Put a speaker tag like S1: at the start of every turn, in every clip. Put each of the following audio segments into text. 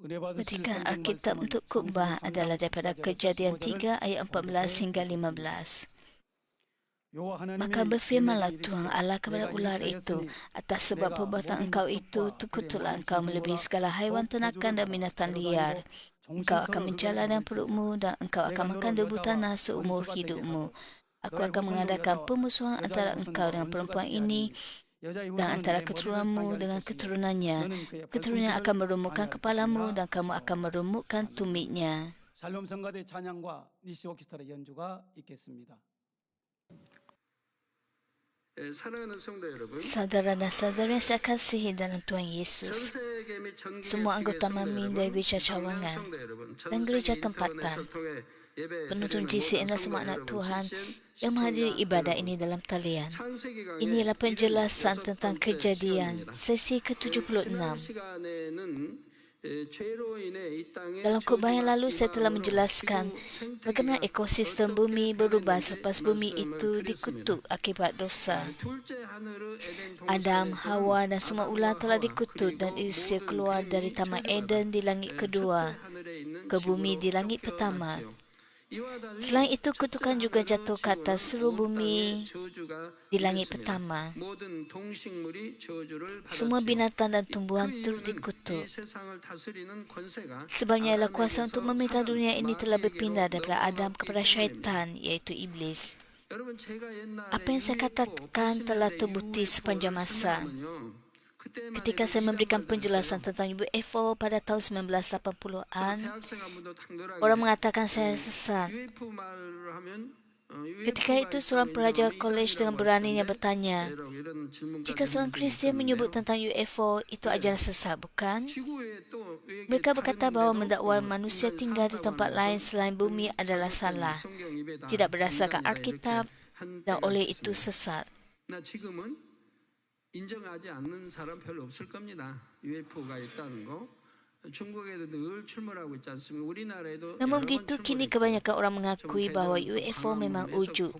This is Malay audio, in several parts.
S1: Petikan Alkitab untuk khutbah adalah daripada Kejadian 3 ayat 14 hingga 15. Maka berfirmanlah Tuhan Allah kepada ular itu, atas sebab perbuatan engkau itu, terkutuklah engkau melebihi segala haiwan ternakan dan binatang liar. Engkau akan menjalar dengan perutmu dan engkau akan makan debu tanah seumur hidupmu. Aku akan mengadakan permusuhan antara engkau dengan perempuan ini dan antara keturunanmu dengan keturunannya. Keturunannya akan meremukkan kepalamu dan kamu akan meremukkan tumitnya.
S2: 샬롬 성가대 찬양과 니시 오케스트라 연주가 있겠습니다.
S3: 사랑하는 성도 여러분,
S1: Saudara dan saudari yang saya kasihi dalam Tuhan Yesus, semua anggota Mami dari Gereja Cawangan dan Gereja Tempatan, penuntun GCN dan semua anak Tuhan yang menghadiri ibadah ini dalam talian. Inilah penjelasan tentang Kejadian sesi ke-76. Dalam khutbah yang lalu saya telah menjelaskan bagaimana ekosistem bumi berubah selepas bumi itu dikutuk akibat dosa. Adam, Hawa dan semua ular telah dikutuk dan diusir keluar dari Taman Eden di langit kedua ke bumi di langit pertama. Selain itu, kutukan juga jatuh ke atas seluruh bumi di langit pertama. Semua binatang dan tumbuhan turut dikutuk. Sebabnya ialah kuasa untuk memerintah dunia ini telah berpindah daripada Adam kepada syaitan, iaitu Iblis. Apa yang saya katakan telah terbukti sepanjang masa. Ketika saya memberikan penjelasan tentang UFO pada tahun 1980-an, orang mengatakan saya sesat. Ketika itu, seorang pelajar kolej dengan beraninya bertanya, jika seorang Kristian menyebut tentang UFO, itu ajaran sesat, bukan? Mereka berkata bahawa mendakwa manusia tinggal di tempat lain selain bumi adalah salah, tidak berdasarkan Alkitab, dan oleh itu sesat.
S3: 인정하지 않는 사람 별로 없을 겁니다. UFO가 있다는 거. 중국에도 늘 출몰하고 있지 않습니까? 우리나라에도
S1: Namun begitu, kini kebanyakan orang mengakui bahawa UFO memang wujud.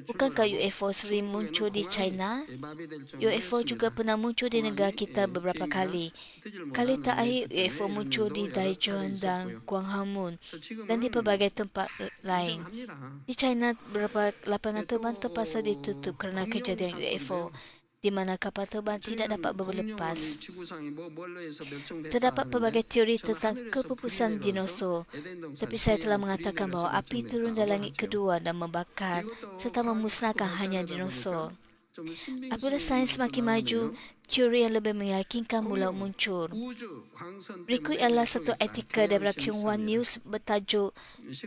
S1: Bukankah UFO sering muncul di China? UFO juga pernah muncul di negara kita beberapa kali. Kali terakhir UFO muncul di Daejeon dan Gwanghwamun dan di pelbagai tempat lain. Di China, beberapa lapangan terbang terpaksa ditutup kerana kejadian UFO, di mana kapal terbang tidak dapat berlepas. Terdapat pelbagai teori tentang kepupusan dinosaur, tapi saya telah mengatakan bahawa api turun dari langit kedua dan membakar serta memusnahkan hanya dinosaur. Apabila sains semakin maju, teori yang lebih meyakinkan mula muncul. Berikut adalah satu artikel daripada Kyunghwa News bertajuk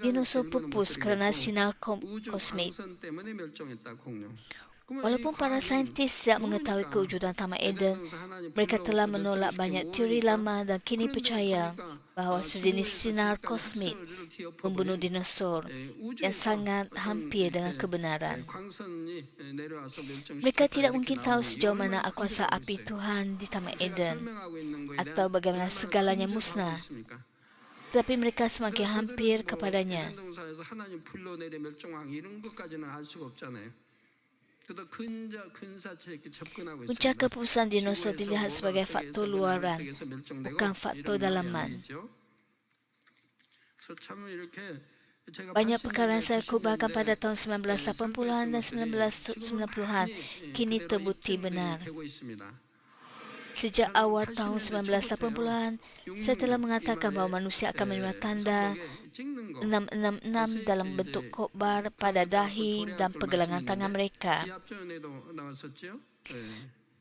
S1: Dinosaur pupus kerana sinar kosmik. Walaupun para saintis tidak mengetahui kewujudan Taman Eden, mereka telah menolak banyak teori lama dan kini percaya bahawa sejenis sinar kosmik membunuh dinosaur yang sangat hampir dengan kebenaran. Mereka tidak mungkin tahu sejauh mana kuasa api Tuhan di Taman Eden atau bagaimana segalanya musnah, tetapi mereka semakin hampir kepadanya. Puncak keputusan dinosaur dilihat sebagai faktor luaran, bukan faktor dalaman. Banyak perkara yang saya khutbahkan pada tahun 1980-an dan 1990-an kini terbukti benar. Sejak awal tahun 1980-an, saya telah mengatakan bahawa manusia akan menerima tanda 666 dalam bentuk kobar pada dahi dan pergelangan tangan mereka.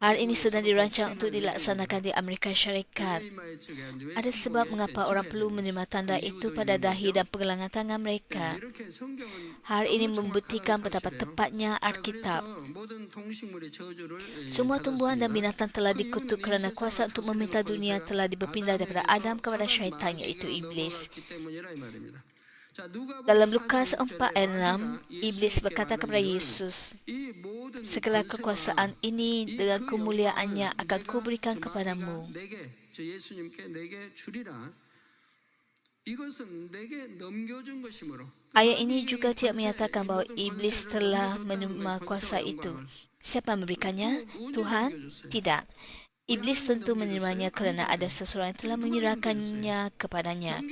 S1: Hal ini sedang dirancang untuk dilaksanakan di Amerika Syarikat. Ada sebab mengapa orang perlu menerima tanda itu pada dahi dan pergelangan tangan mereka. Hal ini membuktikan betapa tepatnya Alkitab. Semua tumbuhan dan binatang telah dikutuk kerana kuasa untuk meminta dunia telah berpindah daripada Adam kepada syaitan, iaitu Iblis. Dalam Lukas 4 ayat 6, Iblis berkata kepada Yesus, segala kekuasaan ini dengan kemuliaannya akan kuberikan kepadamu. Ayat ini juga tidak menyatakan bahawa Iblis telah menerima kuasa itu. Siapa yang memberikannya? Tuhan? Tidak. Iblis tentu menerimanya kerana ada seseorang yang telah menyerahkannya kepadanya.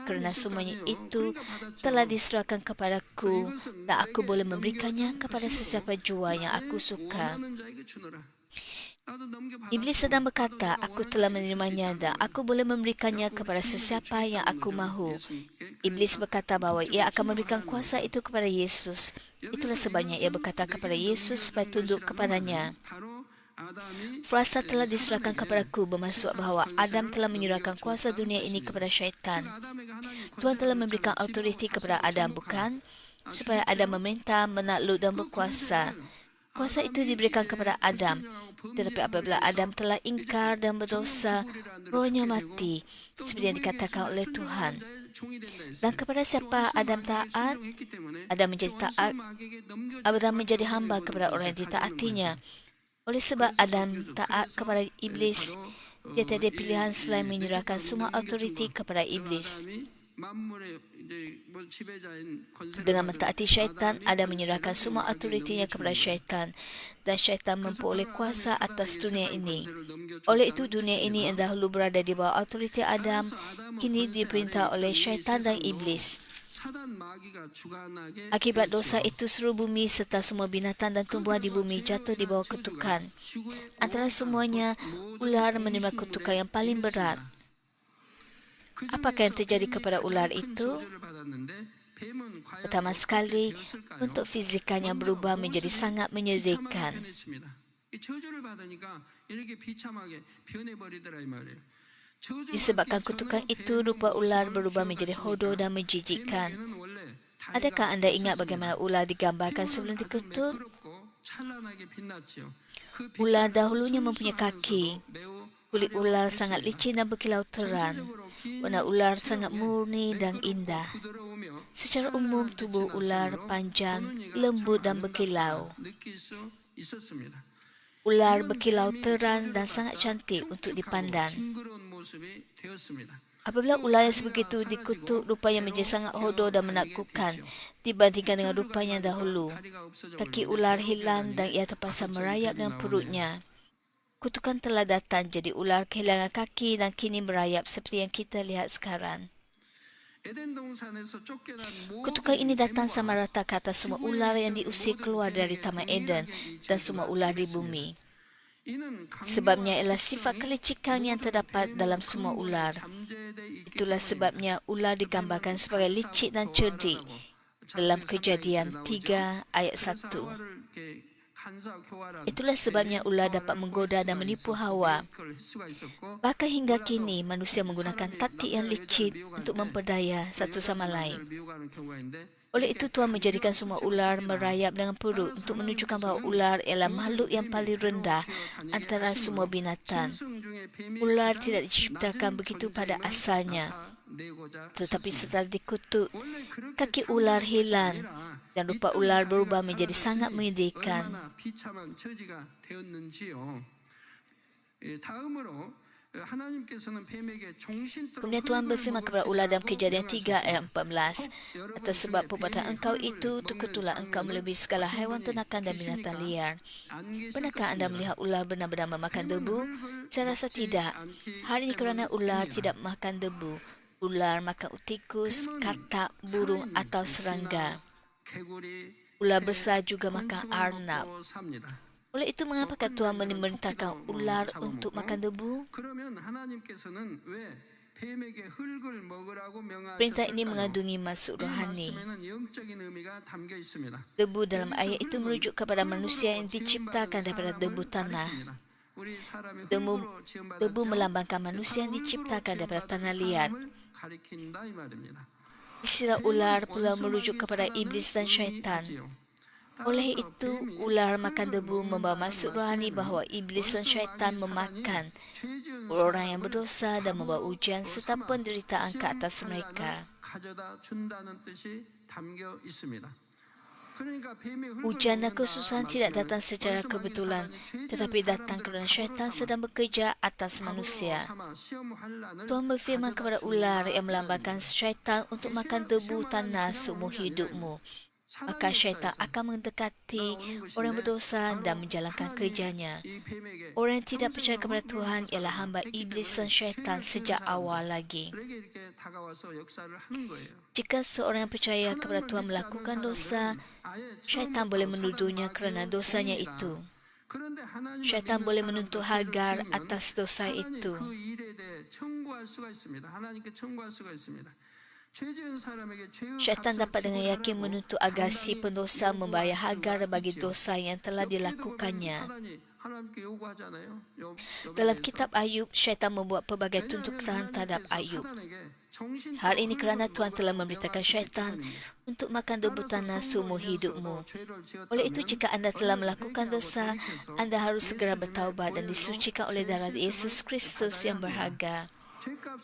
S1: Kerana semuanya itu telah diserahkan kepadaku dan aku boleh memberikannya kepada sesiapa jua yang aku suka. Iblis sedang berkata, aku telah menerimanya dan aku boleh memberikannya kepada sesiapa yang aku mahu. Iblis berkata bahawa ia akan memberikan kuasa itu kepada Yesus. Itulah sebabnya ia berkata kepada Yesus supaya tunduk kepadanya. Frasa telah diserahkan kepadaku bermaksud bahawa Adam telah menyerahkan kuasa dunia ini kepada syaitan. Tuhan telah memberikan autoriti kepada Adam, bukan? Supaya Adam memerintah, menakluk dan berkuasa. Kuasa itu diberikan kepada Adam. Tetapi apabila Adam telah ingkar dan berdosa, rohnya mati, seperti yang dikatakan oleh Tuhan. Dan kepada siapa Adam taat? Adam menjadi taat. Adam menjadi hamba kepada orang yang ditaatinya. Oleh sebab Adam taat kepada iblis, dia tiada pilihan selain menyerahkan semua autoriti kepada iblis. Dengan mentaati syaitan, Adam menyerahkan semua autoritinya kepada syaitan dan syaitan memperoleh kuasa atas dunia ini. Oleh itu, dunia ini yang dahulu berada di bawah autoriti Adam, kini diperintah oleh syaitan dan iblis. Akibat dosa itu, seluruh bumi serta semua binatang dan tumbuhan di bumi jatuh di bawah kutukan. Antara semuanya, ular menerima kutukan yang paling berat. Apakah yang terjadi kepada ular itu? Pertama sekali, bentuk fizikalnya berubah menjadi sangat menyedihkan. Disebabkan kutukan itu, rupa ular berubah menjadi hodoh dan menjijikkan. Adakah anda ingat bagaimana ular digambarkan sebelum dikutuk? Ular dahulunya mempunyai kaki. Kulit ular sangat licin dan berkilau terang. Warna ular sangat murni dan indah. Secara umum, tubuh ular panjang, lembut dan berkilau. Ular berkilau terang dan sangat cantik untuk dipandang. Apabila ular yang sebegitu dikutuk, rupanya menjadi sangat hodoh dan menakutkan dibandingkan dengan rupanya dahulu. Kaki ular hilang dan ia terpaksa merayap dengan perutnya. Kutukan telah datang, jadi ular kehilangan kaki dan kini merayap seperti yang kita lihat sekarang. Kutukan ini datang sama rata ke atas semua ular yang diusir keluar dari Taman Eden dan semua ular di bumi. Sebabnya ialah sifat kelicikan yang terdapat dalam semua ular. Itulah sebabnya ular digambarkan sebagai licik dan cerdik dalam Kejadian 3 ayat 1. Itulah sebabnya ular dapat menggoda dan menipu Hawa. Bahkan hingga kini, manusia menggunakan taktik yang licik untuk memperdaya satu sama lain. Oleh itu, Tuhan menjadikan semua ular merayap dengan perut untuk menunjukkan bahawa ular ialah makhluk yang paling rendah antara semua binatang. Ular tidak diciptakan begitu pada asalnya. Tetapi setelah dikutuk, kaki ular hilang dan rupa ular berubah menjadi sangat menyedihkan. Kemudian Tuhan berfirman kepada ular dalam Kejadian 3 ayat 14, atas sebab perbuatan engkau itu, terkutuklah engkau melebihi segala haiwan ternakan dan binatang liar. Pernahkah anda melihat ular benar-benar memakan debu? Saya rasa tidak. Hari ini kerana ular tidak makan debu, ular makan tikus, katak, burung atau serangga. Ular besar juga makan arnab. Oleh itu, mengapakah Tuhan memerintahkan ular untuk makan debu? Perintah ini mengandungi maksud rohani. Debu dalam ayat itu merujuk kepada manusia yang diciptakan daripada debu tanah. Debu melambangkan manusia yang diciptakan daripada tanah liat. Istilah ular pula merujuk kepada iblis dan syaitan. Oleh itu, ular makan debu membawa maksud rohani bahawa iblis dan syaitan memakan orang yang berdosa dan membawa ujian serta penderitaan ke atas mereka. Ujian dan kesusahan tidak datang secara kebetulan, tetapi datang kerana syaitan sedang bekerja atas manusia. Tuhan berfirman kepada ular yang melambangkan syaitan untuk makan debu tanah seumur hidupmu. maka syaitan akan mendekati orang berdosa dan menjalankan kerjanya. Orang yang tidak percaya kepada Tuhan ialah hamba iblis dan syaitan sejak awal lagi. Jika seorang yang percaya kepada Tuhan melakukan dosa, syaitan boleh menuduhnya kerana dosanya itu. Syaitan boleh menuntut Hagar atas dosa itu. Syaitan dapat dengan yakin menuntut agar si pendosa membayar Hagar bagi dosa yang telah dilakukannya. Dalam kitab Ayub, syaitan membuat pelbagai tuntutan terhadap Ayub. Hal ini kerana Tuhan telah memberitakan syaitan untuk makan debu tanah seumur hidupmu. Oleh itu, jika anda telah melakukan dosa, anda harus segera bertaubat dan disucikan oleh darah Yesus Kristus yang berharga.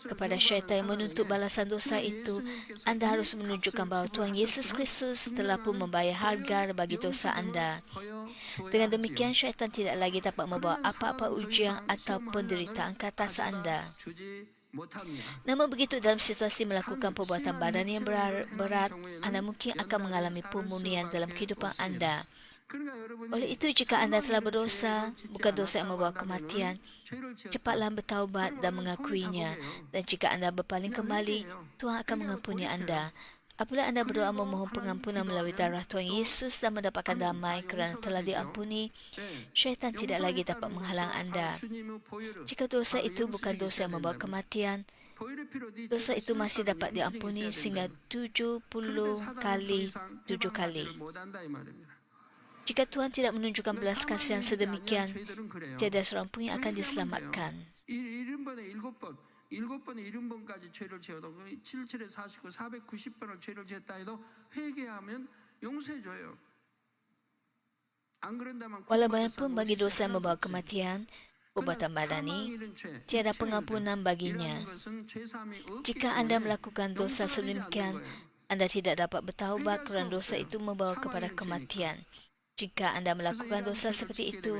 S1: Kepada syaitan yang menuntut balasan dosa itu, anda harus menunjukkan bahawa Tuhan Yesus Kristus telah pun membayar harga bagi dosa anda. Dengan demikian, syaitan tidak lagi dapat membawa apa-apa ujian atau penderitaan ke atas anda. Namun begitu, dalam situasi melakukan perbuatan badan yang berat, anda mungkin akan mengalami pemurnian dalam kehidupan anda. Oleh itu, jika anda telah berdosa, bukan dosa yang membawa kematian, cepatlah bertaubat dan mengakuinya. Dan jika anda berpaling kembali, Tuhan akan mengampuni anda. Apabila anda berdoa memohon pengampunan melalui darah Tuhan Yesus dan mendapatkan damai kerana telah diampuni, syaitan tidak lagi dapat menghalang anda. Jika dosa itu bukan dosa yang membawa kematian, dosa itu masih dapat diampuni sehingga 70 kali 7 kali. Jika Tuhan tidak menunjukkan belas kasihan sedemikian, tiada seorang pun yang akan diselamatkan.
S3: 7번에 70번까지 죄를 지어도 77에 49, 490번을 죄를 지었다 해도 회개하면 용서해줘요.
S1: Walaupun bagi dosa yang membawa kematian, perbuatan badani, tiada pengampunan baginya. Jika anda melakukan dosa sedemikian, anda tidak dapat bertaubat kerana dosa itu membawa kepada kematian. Jika anda melakukan dosa seperti itu,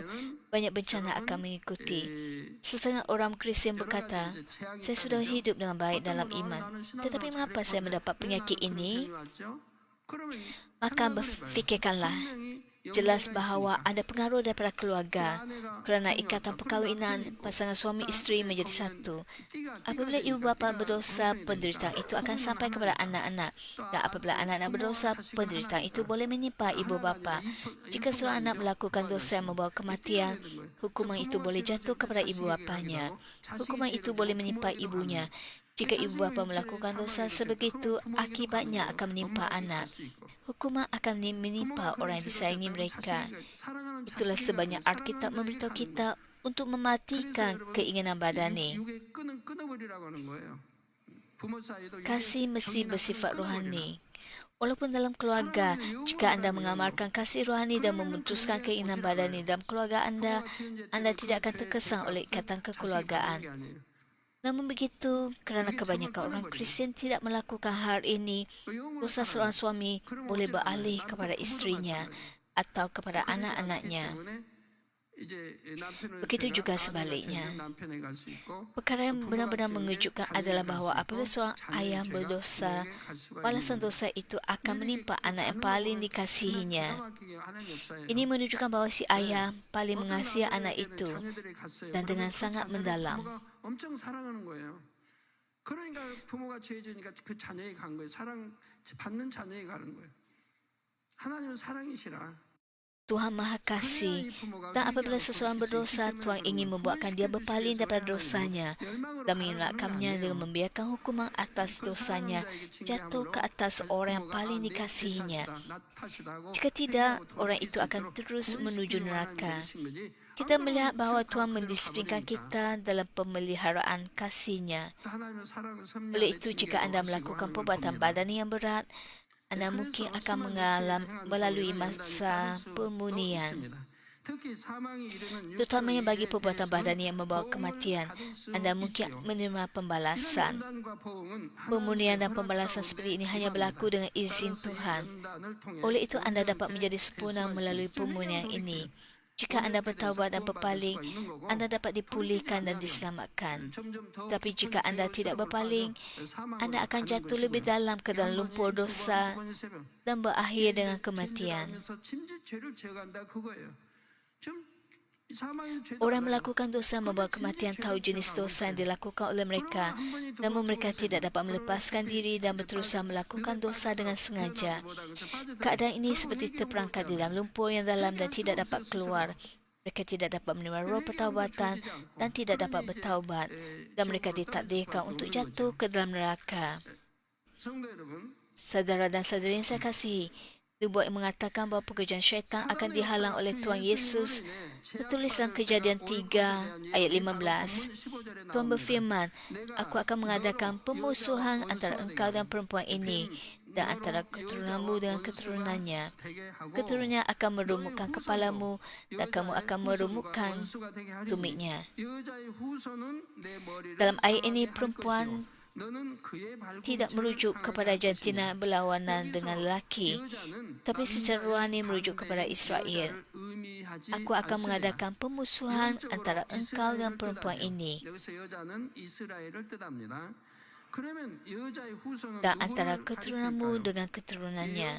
S1: banyak bencana akan mengikuti. Setengah orang Kristian berkata, saya sudah hidup dengan baik dalam iman. Tetapi mengapa saya mendapat penyakit ini? Maka berfikirkanlah. Jelas bahawa ada pengaruh daripada keluarga. Kerana ikatan perkahwinan, pasangan suami isteri menjadi satu. Apabila ibu bapa berdosa, penderitaan itu akan sampai kepada anak-anak. Dan apabila anak-anak berdosa, penderitaan itu boleh menimpa ibu bapa. Jika seorang anak melakukan dosa yang membawa kematian, hukuman itu boleh jatuh kepada ibu bapanya. Hukuman itu boleh menimpa ibunya. Jika ibu bapa melakukan dosa sebegitu, akibatnya akan menimpa anak. Hukuman akan menimpa orang yang disayangi mereka. Itulah sebabnya Alkitab memberitahu kita untuk mematikan keinginan badani. Kasih mesti bersifat rohani. Walaupun dalam keluarga, jika anda mengamalkan kasih rohani dan memutuskan keinginan badani dalam keluarga anda tidak akan terkesan oleh ikatan kekeluargaan. Namun begitu, kerana kebanyakan orang Kristian tidak melakukan hal ini, dosa seorang suami boleh beralih kepada isterinya atau kepada anak-anaknya. Begitu juga sebaliknya. Perkara yang benar-benar mengejutkan adalah bahawa apabila seorang ayah berdosa, balasan dosa itu akan menimpa anak yang paling dikasihinya. Ini menunjukkan bahawa si ayah paling mengasihi anak itu dan dengan sangat mendalam.
S3: 엄청 사랑하는 거예요. 그러니까 부모가 죄 지으니까 그 자녀에 간 거예요. 받는 자녀에 가는 거예요. 하나님은 사랑이시라.
S1: Tuhan Maha Kasih. Dan apabila seseorang berdosa, Tuhan ingin membuatkan dia berpaling daripada dosanya dan mengelakkannya dengan membiarkan hukuman atas dosanya jatuh ke atas orang yang paling dikasihinya. Jika tidak, orang itu akan terus menuju neraka. Kita melihat bahawa Tuhan mendisiplinkan kita dalam pemeliharaan kasih-Nya. Oleh itu, jika anda melakukan perbuatan badani yang berat, anda mungkin akan melalui masa pemurnian. Terutamanya bagi perbuatan badani yang membawa kematian, anda mungkin menerima pembalasan. Pemurnian dan pembalasan seperti ini hanya berlaku dengan izin Tuhan. Oleh itu, anda dapat menjadi sempurna melalui pemurnian ini. Jika anda bertaubat dan berpaling, anda dapat dipulihkan dan diselamatkan. Tapi jika anda tidak berpaling, anda akan jatuh lebih dalam ke dalam lumpur dosa dan berakhir dengan kematian. Orang melakukan dosa membawa kematian tahu jenis dosa yang dilakukan oleh mereka, namun mereka tidak dapat melepaskan diri dan berterusan melakukan dosa dengan sengaja. Keadaan ini seperti terperangkap di dalam lumpur yang dalam dan tidak dapat keluar. Mereka tidak dapat menerima roh pertaubatan dan tidak dapat bertaubat, dan mereka ditakdirkan untuk jatuh ke dalam neraka. Saudara dan saudari yang saya kasihi, Nubuat yang mengatakan bahawa pekerjaan syaitan akan dihalang oleh Tuhan Yesus tertulis dalam Kejadian 3 ayat 15. Tuhan berfirman, Aku akan mengadakan pemusuhan antara engkau dan perempuan ini dan antara keturunanmu dengan keturunannya. Keturunannya akan merumukkan kepalamu dan kamu akan merumukkan tumitnya. Dalam ayat ini, perempuan tidak merujuk kepada jantina berlawanan dengan lelaki, tapi secara rohani merujuk kepada Israel. Aku akan mengadakan pemusuhan antara engkau dan perempuan ini dan antara keturunanmu dengan keturunannya.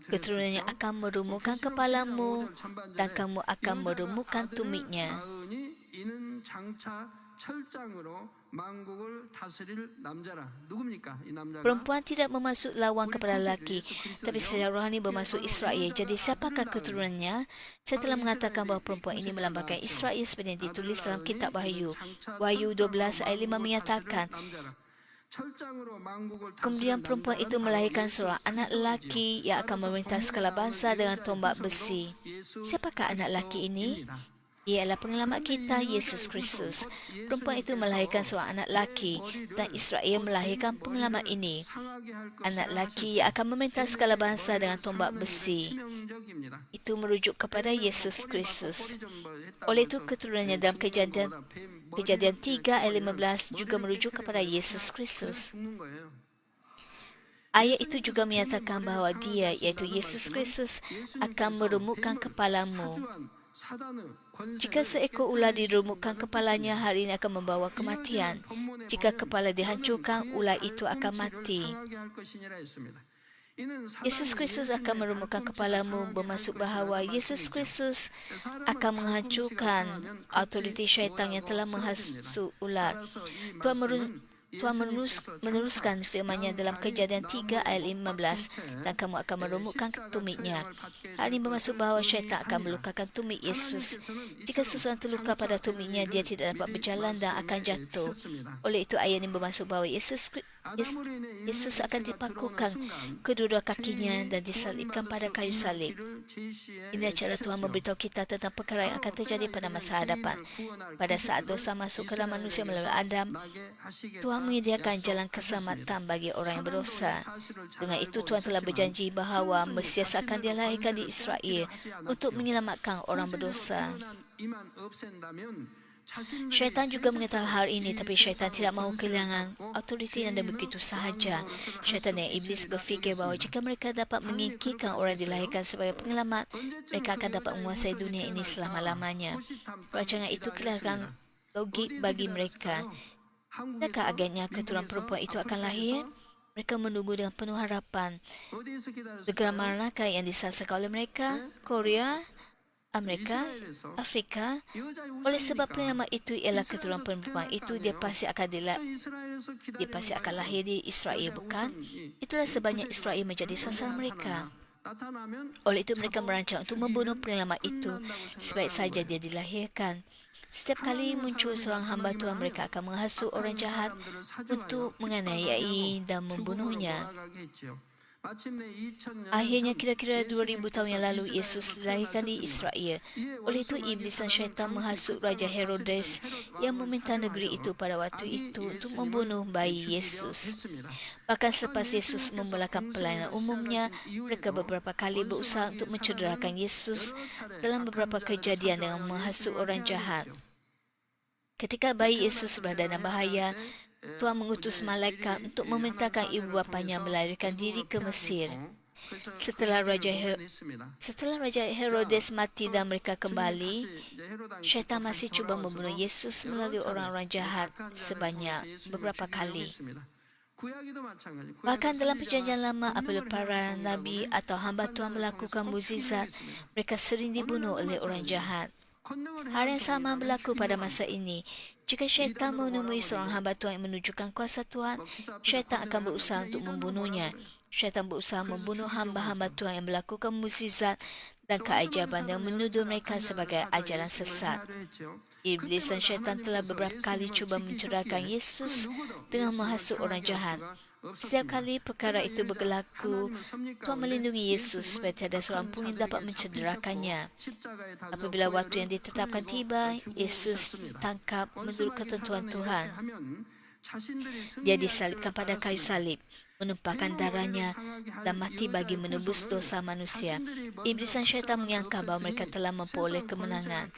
S1: Keturunannya akan merumukkan kepalamu dan kamu akan merumukkan tumitnya. Perempuan tidak bermaksud lawan kepada lelaki, tapi secara rohani bermaksud Israel. Jadi siapakah keturunannya? Saya telah mengatakan bahawa perempuan ini melambangkan Israel seperti yang ditulis dalam kitab Wahyu. Wahyu 12 ayat 5 menyatakan, Kemudian perempuan itu melahirkan seorang anak lelaki yang akan memerintah segala bangsa dengan tombak besi. Siapakah anak lelaki ini? Ia adalah penyelamat kita, Yesus Kristus. Perempuan itu melahirkan seorang anak lelaki dan Israel melahirkan penyelamat ini. Anak lelaki yang akan memerintah segala bangsa dengan tombak besi. Itu merujuk kepada Yesus Kristus. Oleh itu, keturunannya dalam Kejadian 3 ayat 15 juga merujuk kepada Yesus Kristus. Ayat itu juga menyatakan bahawa dia, iaitu Yesus Kristus, akan merumukkan kepalamu. Jika seekor ular dirumukkan kepalanya, hari ini akan membawa kematian. Jika kepala dihancurkan, ular itu akan mati. Yesus Kristus akan merumukkan kepalamu, bermaksud bahawa Yesus Kristus akan menghancurkan autoriti syaitan yang telah menghasut ular. Tuhan meneruskan firman-Nya dalam Kejadian 3 ayat 15, dan kamu akan merumukkan tumitnya. Hal ini bermaksud bahawa syaitan akan melukakan tumit Yesus. Jika seseorang terluka pada tumitnya, dia tidak dapat berjalan dan akan jatuh. Oleh itu, ayat ini bermaksud bahawa Yesus akan dipakukan kedua-dua kakinya dan disalibkan pada kayu salib. Inilah cara Tuhan memberitahu kita tentang perkara yang akan terjadi pada masa hadapan. Pada saat dosa masuk ke dalam manusia melalui Adam, Tuhan menyediakan jalan keselamatan bagi orang yang berdosa. Dengan itu, Tuhan telah berjanji bahawa Mesias akan dilahirkan di Israel untuk menyelamatkan orang berdosa. Syaitan juga mengetahui hal ini, tapi syaitan tidak mahu kehilangan autoriti dan begitu sahaja. Syaitan dan iblis berfikir bahawa jika mereka dapat menyingkirkan orang yang dilahirkan sebagai penyelamat, mereka akan dapat menguasai dunia ini selama-lamanya. Rancangan itu kelihatan logik bagi mereka. Adakah agaknya keturunan perempuan itu akan lahir? Mereka menunggu dengan penuh harapan. Negara manakah yang disasakan oleh mereka? Korea? Amerika, Afrika. Oleh sebab penyelamat itu ialah keturunan perempuan itu, dia pasti akan lahir di Israel, bukan? Itulah sebabnya Israel menjadi sasaran mereka. Oleh itu mereka merancang untuk membunuh penyelamat itu. Sebaik saja dia dilahirkan. Setiap kali muncul seorang hamba Tuhan, mereka akan menghasut orang jahat untuk menganiayai dan membunuhnya. Akhirnya kira-kira 2000 tahun yang lalu Yesus dilahirkan di Israel. Oleh itu iblis dan syaitan menghasut Raja Herodes yang meminta negeri itu pada waktu itu untuk membunuh bayi Yesus. Bahkan selepas Yesus memulakan pelayanan umumnya, mereka beberapa kali berusaha untuk mencederakan Yesus dalam beberapa kejadian dengan menghasut orang jahat. Ketika bayi Yesus berada dalam bahaya, Tuhan mengutus malaikat untuk memerintahkan ibu bapanya melarikan diri ke Mesir. Setelah Raja Herodes mati dan mereka kembali, syaitan masih cuba membunuh Yesus melalui orang-orang jahat sebanyak beberapa kali. Bahkan dalam perjanjian lama, apabila para nabi atau hamba Tuhan melakukan mukjizat, mereka sering dibunuh oleh orang jahat. Hal yang sama berlaku pada masa ini. Jika syaitan menemui seorang hamba Tuhan yang menunjukkan kuasa Tuhan, syaitan akan berusaha untuk membunuhnya. Syaitan berusaha membunuh hamba-hamba Tuhan yang melakukan mukjizat dan keajaiban dan menuduh mereka sebagai ajaran sesat. Iblis dan syaitan telah beberapa kali cuba mencederakan Yesus dengan menghasut orang jahat. Setiap kali perkara itu berlaku, Tuhan melindungi Yesus supaya tiada seorang pun yang dapat mencederakannya. Apabila waktu yang ditetapkan tiba, Yesus ditangkap menurut ketentuan Tuhan. Dia disalibkan pada kayu salib, menumpahkan darahnya dan mati bagi menebus dosa manusia. Iblis dan syaitan menyangka bahawa mereka telah memperoleh kemenangan.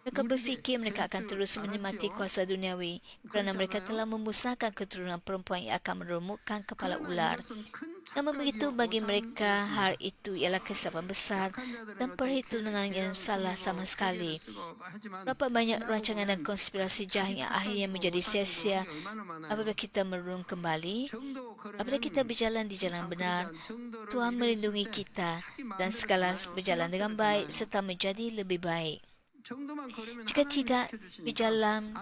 S1: Mereka berfikir mereka akan terus menikmati kuasa duniawi kerana mereka telah memusnahkan keturunan perempuan yang akan meremukkan kepala ular. Namun begitu bagi mereka, hal itu ialah kesilapan besar dan perhitungan yang salah sama sekali. Berapa banyak rancangan dan konspirasi jahat yang akhirnya menjadi sia-sia apabila kita merenung kembali. Apabila kita berjalan di jalan benar, Tuhan melindungi kita dan segala berjalan dengan baik serta menjadi lebih baik. Jika tidak berjalan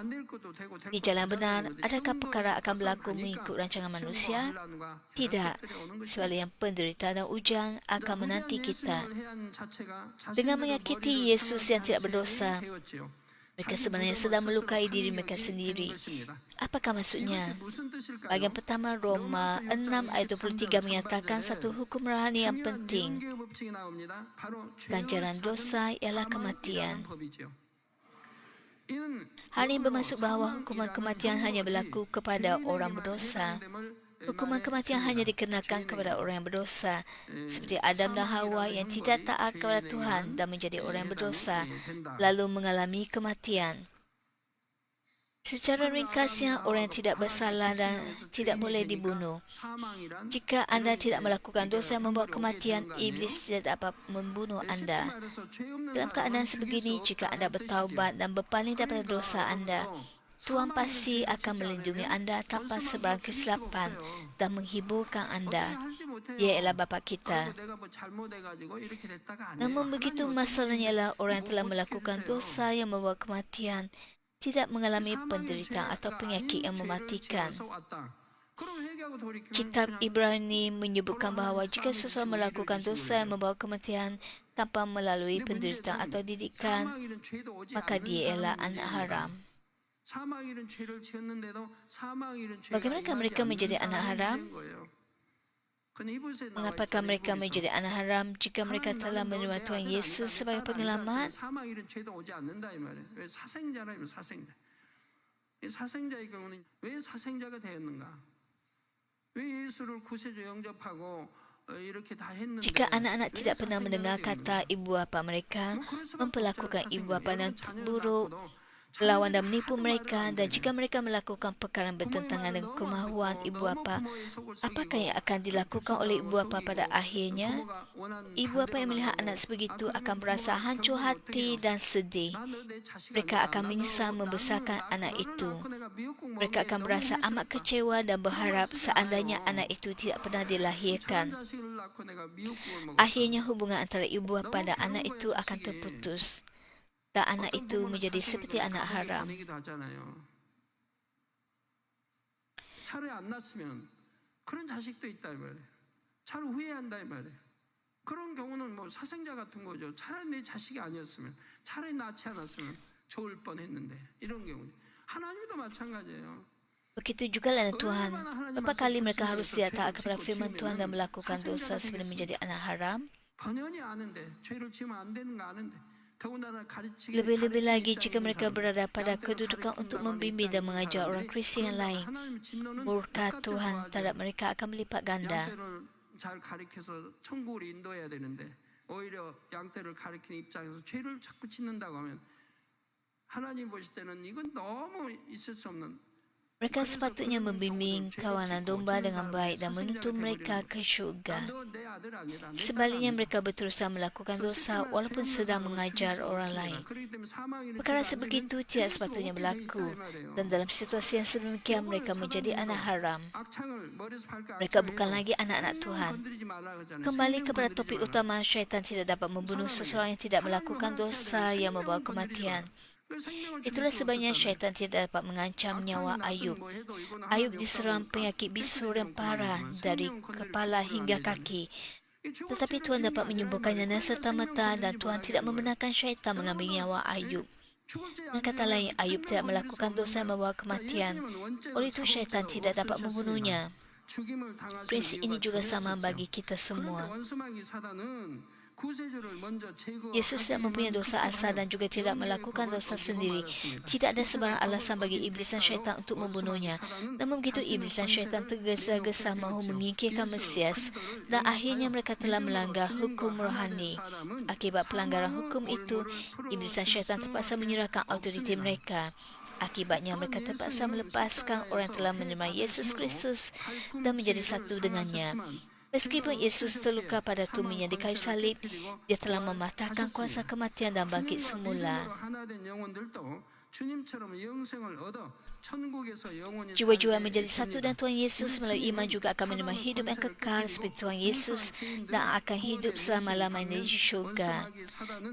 S1: di jalan benar, adakah perkara akan berlaku mengikut rancangan manusia? Tidak. Sebaliknya penderitaan dan ujian akan menanti kita. Dengan menyakiti Yesus yang tidak berdosa, mereka sebenarnya sedang melukai diri mereka sendiri. Apakah maksudnya? Bahagian pertama Roma 6 ayat 23 menyatakan satu hukum rohani yang penting. Ganjaran dosa ialah kematian. Hal ini bermaksud bahawa hukuman kematian hanya berlaku kepada orang berdosa. Hukuman kematian hanya dikenakan kepada orang yang berdosa, seperti Adam dan Hawa yang tidak taat kepada Tuhan dan menjadi orang yang berdosa, lalu mengalami kematian. Secara ringkasnya, orang yang tidak bersalah dan tidak boleh dibunuh. Jika anda tidak melakukan dosa yang membawa kematian, iblis tidak dapat membunuh anda. Dalam keadaan sebegini, jika anda bertaubat dan berpaling daripada dosa anda, Tuhan pasti akan melindungi anda tanpa sebarang kesilapan dan menghiburkan anda. Dia ialah Bapa kita. Namun begitu masalahnya ialah orang yang telah melakukan dosa yang membawa kematian tidak mengalami penderitaan atau penyakit yang mematikan. Kitab Ibrani menyebutkan bahawa jika seseorang melakukan dosa yang membawa kematian tanpa melalui penderitaan atau didikan, maka dia ialah anak haram. Bagaimanakah mereka menjadi anak haram? Mengapakah mereka menjadi anak haram jika mereka telah menerima Tuhan Yesus sebagai penyelamat? Jika anak-anak tidak pernah mendengar kata ibu bapa mereka, memperlakukan ibu bapa yang buruk, melawan dan menipu mereka, dan jika mereka melakukan perkara bertentangan dengan kemahuan ibu bapa, apakah yang akan dilakukan oleh ibu bapa pada akhirnya? Ibu bapa yang melihat anak sebegitu akan berasa hancur hati dan sedih. Mereka akan menyesal membesarkan anak itu. Mereka akan berasa amat kecewa dan berharap seandainya anak itu tidak pernah dilahirkan. Akhirnya hubungan antara ibu bapa dan anak itu akan terputus. Dan anak itu menjadi seperti anak haram. Begitu juga dengan Tuhan. Berapa kali mereka harus tidak taat kepada firman Tuhan dan melakukan dosa sebelum menjadi anak haram? Lebih-lebih lagi jika mereka berada pada kedudukan untuk membimbing dan mengajar orang Kristian yang lain, murka Tuhan terhadap mereka akan melipat ganda. Mereka sepatutnya membimbing kawanan domba dengan baik dan menuntun mereka ke syurga.
S3: 내 아들 아니다. 내 딸
S1: Sebaliknya
S3: 아니다.
S1: mereka berusaha melakukan dosa walaupun sedang mengajar orang lain.
S3: 그렇기 때문에 사망이
S1: Perkara sebegitu tidak sepatutnya berlaku, dan dalam situasi yang sedemikian mereka menjadi anak haram. Mereka bukan lagi anak-anak Tuhan. Kembali kepada topik utama, syaitan tidak dapat membunuh seseorang yang tidak melakukan dosa yang membawa kematian. Itulah sebabnya syaitan tidak dapat mengancam nyawa Ayub. Ayub diserang penyakit bisul yang parah dari kepala hingga kaki. Tetapi Tuhan dapat menyembuhkannya serta-merta dan Tuhan tidak membenarkan syaitan mengambil nyawa Ayub. Dengan kata lain, Ayub tidak melakukan dosa yang membawa kematian. Oleh itu syaitan tidak dapat membunuhnya. Prinsip ini juga sama bagi kita semua. Yesus tidak mempunyai dosa asal dan juga tidak melakukan dosa sendiri. Tidak ada sebarang alasan bagi iblis dan syaitan untuk membunuhnya. Namun begitu iblis dan syaitan tergesa-gesa mahu menyingkirkan Mesias dan akhirnya mereka telah melanggar hukum rohani. Akibat pelanggaran hukum itu, iblis dan syaitan terpaksa menyerahkan autoriti mereka. Akibatnya mereka terpaksa melepaskan orang yang telah menerima Yesus Kristus dan menjadi satu dengannya. Meskipun Yesus terluka pada tubuhnya di kayu salib, dia telah mematahkan kuasa kematian dan bangkit semula. Jiwa-jiwa menjadi satu dan Tuhan Yesus melalui iman juga akan menerima hidup yang kekal seperti Tuhan Yesus dan akan hidup selama-lamanya di syurga.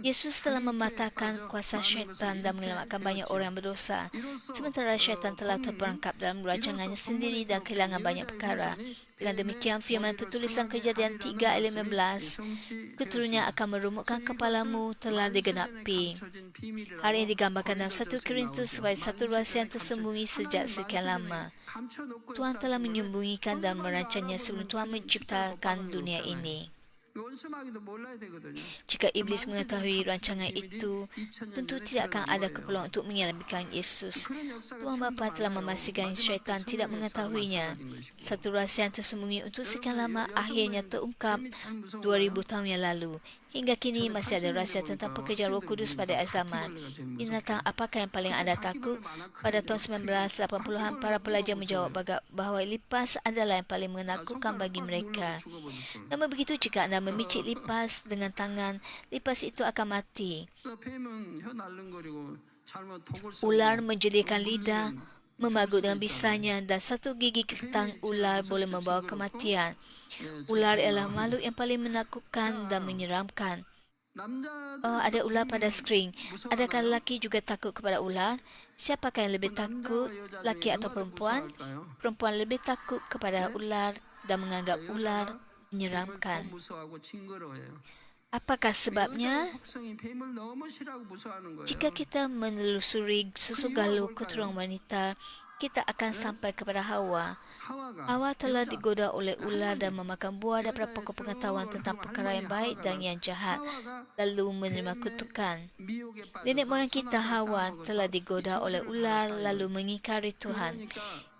S1: Yesus telah mematahkan kuasa syaitan dan menyelamatkan banyak orang yang berdosa. Sementara syaitan telah terperangkap dalam rancangannya sendiri dan kehilangan banyak perkara. Dengan demikian, firman tertulis dalam Kejadian 3 ayat 15, keturunannya akan merumukkan kepalamu telah digenapi. Hal ini digambarkan dalam 1 Korintus sebagai satu rahsia yang tersembunyi sejak sekian lama. Tuhan telah menyembunyikan dan merancangnya sebelum Tuhan menciptakan dunia ini. Jika iblis mengetahui rancangan itu, tentu tidak akan ada keperluan untuk menyalibkan Yesus. Tuhan Bapa telah memastikan syaitan tidak mengetahuinya. Satu rahsia yang tersembunyi untuk sekian lama akhirnya terungkap 2000 tahun yang lalu. Hingga kini masih ada rahsia tentang pekerjaan Roh Kudus pada akhir zaman. Binatang apakah yang paling anda takut? Pada tahun 1980-an, para pelajar menjawab bahawa lipas adalah yang paling menakutkan bagi mereka. Namun begitu, jika anda memicit lipas dengan tangan, lipas itu akan mati. Ular menjadikan lidah, memagut dengan bisanya dan satu gigi ketang ular boleh membawa kematian. Ular ialah makhluk yang paling menakutkan dan menyeramkan. Ada ular pada skrin. Adakah lelaki juga takut kepada ular? Siapakah yang lebih takut, lelaki atau perempuan? Perempuan lebih takut kepada ular dan menganggap ular menyeramkan. Apakah sebabnya? Jika kita menelusuri susu galuh keturunan wanita, kita akan sampai kepada Hawa. Hawa telah digoda oleh ular dan memakan buah daripada pokok pengetahuan tentang perkara yang baik dan yang jahat, lalu menerima kutukan. Nenek moyang kita Hawa telah digoda oleh ular lalu mengingkari Tuhan.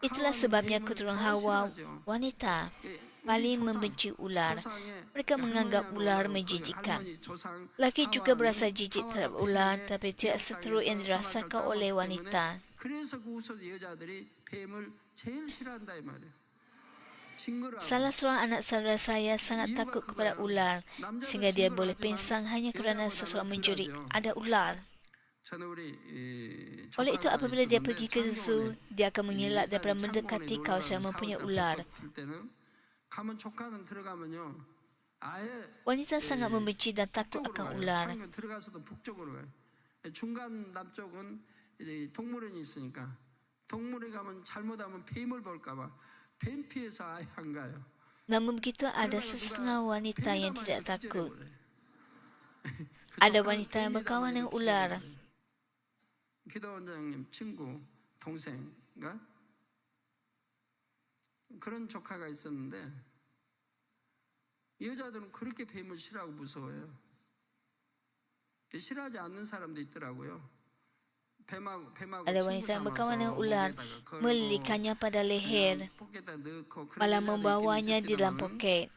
S1: Itulah sebabnya keturunan Hawa, wanita, paling membenci ular. Mereka menganggap ular menjijikkan. Laki juga berasa jijik terhadap ular, tapi tidak seteruk yang dirasakan oleh wanita. Salah seorang anak saudara saya sangat takut kepada ular, sehingga dia boleh pingsan hanya kerana seseorang menjerit, ada ular. Oleh itu, apabila dia pergi ke zoo, dia akan mengelak daripada mendekati kawasan yang mempunyai ular. Wanita sangat membenci dan takut akan ular.
S3: 중간 남쪽은 이제 동물원이 있으니까 동물에 가면 잘못하면 뱀을 볼까봐 뱀 피해서 아예 안 가요.
S1: Namun begitu, ada sesetengah wanita yang tidak takut. Ada wanita yang berkawan dengan ular.
S3: 기도원장님 친구 동생가 그런 조카가 있었는데 여자들은 그렇게 뱀을 싫어하고 무서워요. 싫어하지 않는 사람도 있더라고요.
S1: Ada wanita yang berkawan dengan ular, melilikannya pada leher, malah membawanya di dalam poket.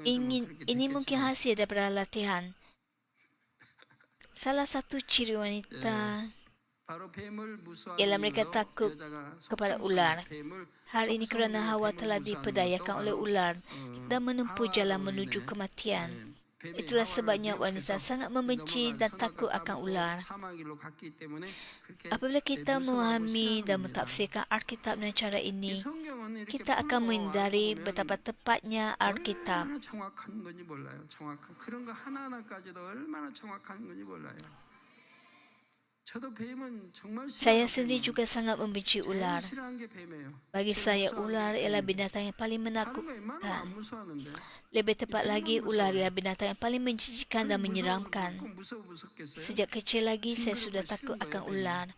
S1: Ini mungkin hasil daripada latihan. Salah satu ciri wanita ialah mereka takut kepada ular. Hal ini kerana Hawa telah diperdayakan oleh ular dan menempuh jalan menuju kematian. Itulah sebabnya wanita sangat membenci dan takut akan ular. Apabila kita memahami dan mentafsirkan Alkitab dengan cara ini, kita akan menghindari betapa tepatnya Alkitab.
S3: 얼마나 정확한 건지 몰라요. 정확한 그런 거 하나하나까지도 얼마나 정확한 건지 몰라요. 저도 뱀은 정말
S1: Saya sendiri juga sangat membenci ular.
S3: 싫어하는 게 뱀이에요.
S1: Bagi saya, ular ialah binatang yang paling
S3: 다른 거 웬만하면
S1: menakutkan.
S3: 안 무서워하는데
S1: Lebih tepat lagi, ular ialah binatang yang paling menjijikkan dan menyeramkan.
S3: 꼭 무섭겠어요?
S1: Sejak kecil lagi, saya sudah takut akan ular.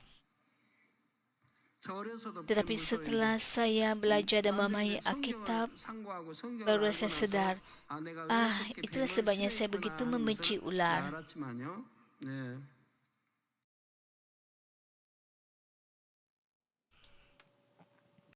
S3: 저 어려서도
S1: Tetapi setelah saya belajar dan memahami Alkitab,
S3: 상고하고 성경을
S1: baru
S3: 알고
S1: saya
S3: 나서
S1: sedar,
S3: 아, 내가 왜
S1: ah,
S3: 그렇게
S1: itulah
S3: 뱀을
S1: sebabnya saya
S3: 싫어했구나
S1: begitu
S3: 하면서
S1: membenci ular.
S3: 알았지만요. 네.